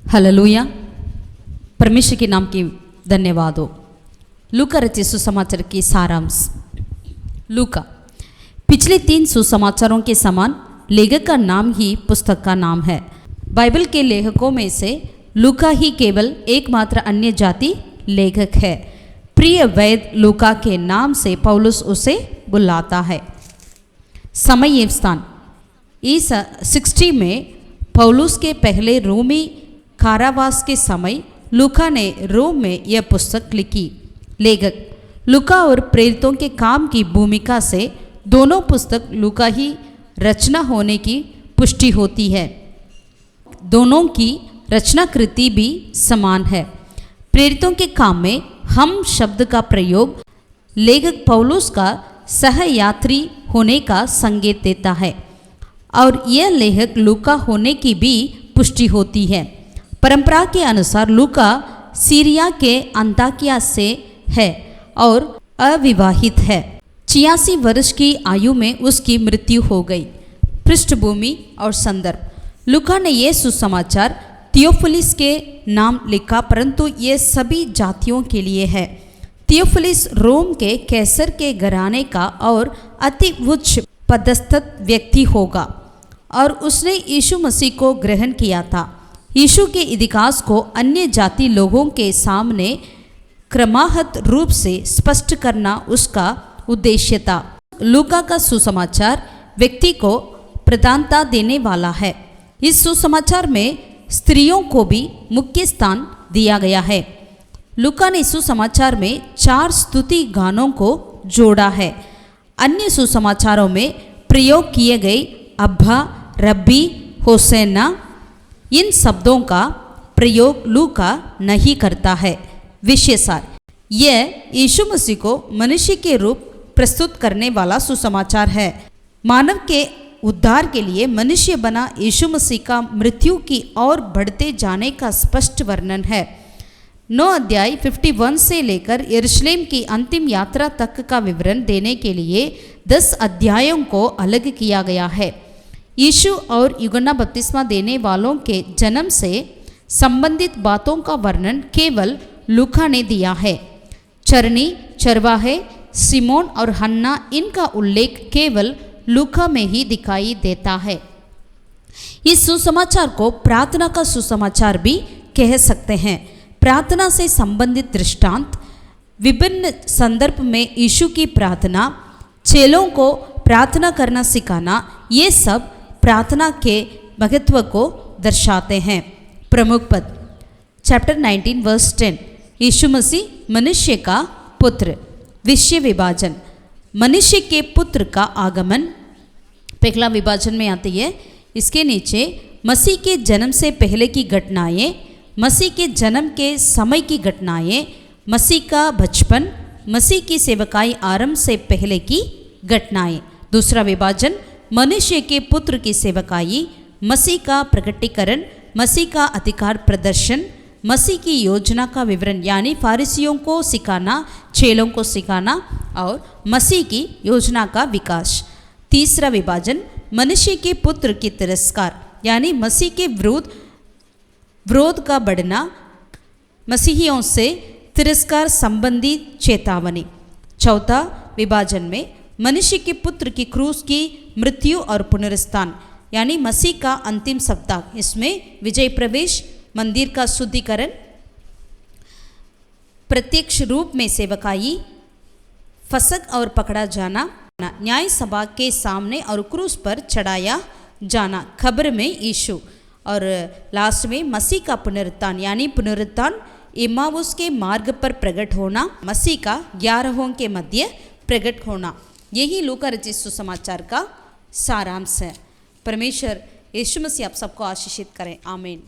Hallelujah. परमेश्वर के नाम की धन्यवाद हो। लूका रचित सुसमाचार की सारांश। लूका पिछले 3 सुसमाचारों के समान लेखक का नाम ही पुस्तक का नाम है। बाइबल के लेखकों में से लूका ही केवल एकमात्र अन्य जाति लेखक है। प्रिय वैद लूका के नाम से पौलुस उसे बुलाता है। समय एवं स्थान इस 60 में पौलुस के पहले रोमी कारावास के समय लूका ने रोम में यह पुस्तक लिखी। लेखक लूका और प्रेरितों के काम की भूमिका से दोनों पुस्तक लूका ही रचना होने की पुष्टि होती है। दोनों की रचनाकृति भी समान है। प्रेरितों के काम में हम शब्द का प्रयोग लेखक पौलुस का सहयात्री होने का संकेत देता है और यह लेखक लूका होने की भी पुष्टि होती है। परंपरा के अनुसार लूका सीरिया के अंताकिया से है और अविवाहित है। 86 वर्ष की आयु में उसकी मृत्यु हो गई। पृष्ठभूमि और संदर्भ लूका ने यह सुसमाचार थियोफिलस के नाम लिखा, परंतु यह सभी जातियों के लिए है। थियोफिलस रोम के कैसर के घराने का और अति उच्च पदस्थ व्यक्ति होगा और उसने यीशु मसीह को ग्रहण किया था। यीशु के इतिहास को अन्य जाति लोगों के सामने क्रमागत रूप से स्पष्ट करना उसका उद्देश्य था। लूका का सुसमाचार व्यक्ति को प्रधानता देने वाला है। इस सुसमाचार में स्त्रियों को भी मुख्य स्थान दिया गया है। लूका ने सुसमाचार में 4 स्तुति गानों को जोड़ा है। अन्य सुसमाचारों में प्रयोग किए गए अब्बा, रब्बी, होसेना इन शब्दों का प्रयोग लूका नहीं करता है। विषय सार यह यीशु मसीह को मनुष्य के रूप प्रस्तुत करने वाला सुसमाचार है। मानव के उद्धार के लिए मनुष्य बना यीशु मसीह का मृत्यु की ओर बढ़ते जाने का स्पष्ट वर्णन है। 9 अध्याय 51 से लेकर यरूशलेम की अंतिम यात्रा तक का विवरण देने के लिए 10 अध्यायों को अलग किया गया है। यीशु और यूहन्ना बपतिस्मा देने वालों के जन्म से संबंधित बातों का वर्णन केवल लूका ने दिया है। चरनी, चरवाहे, सिमोन और हन्ना इनका उल्लेख केवल लूका में ही दिखाई देता है। इस सुसमाचार को प्रार्थना का सुसमाचार भी कह सकते हैं। प्रार्थना से संबंधित दृष्टांत, विभिन्न संदर्भ में यीशु की प्रार्थना, चेलों को प्रार्थना करना सिखाना, ये सब प्रार्थना के महत्व को दर्शाते हैं। प्रमुख पद चैप्टर 19 वर्स 10 यीशु मसीह मनुष्य का पुत्र। विषय विभाजन मनुष्य के पुत्र का आगमन पहला विभाजन में आती है। इसके नीचे मसीह के जन्म से पहले की घटनाएं, मसीह के जन्म के समय की घटनाएं, मसीह का बचपन, मसीह की सेवकाई आरंभ से पहले की घटनाएं। दूसरा विभाजन मनुष्य के पुत्र की सेवकाई, मसीह का प्रकटीकरण, मसीह का अधिकार प्रदर्शन, मसीह की योजना का विवरण यानी फारिसियों को सिखाना, चेलों को सिखाना और मसीह की योजना का विकास। तीसरा विभाजन मनुष्य के पुत्र की तिरस्कार यानी मसीह के विरोध का बढ़ना, मसीहियों से तिरस्कार संबंधी चेतावनी। चौथा विभाजन में मनुष्य के पुत्र की क्रूस की मृत्यु और पुनरुत्थान यानी मसीह का अंतिम सप्ताह। इसमें विजय प्रवेश, मंदिर का शुद्धिकरण, प्रत्यक्ष रूप में सेवकाई, फसक और पकड़ा जाना, न्याय सभा के सामने और क्रूस पर चढ़ाया जाना, खबर में यीशु और लास्ट में मसीह का पुनरुत्थान यानी पुनरुत्थान, इम्माउस के मार्ग पर प्रकट होना, मसीह का 11 के मध्य प्रकट होना। यही लूका रचित सुसमाचार का सारांश है। परमेश्वर यीशु मसीह आप सबको आशीषित करें। आमीन।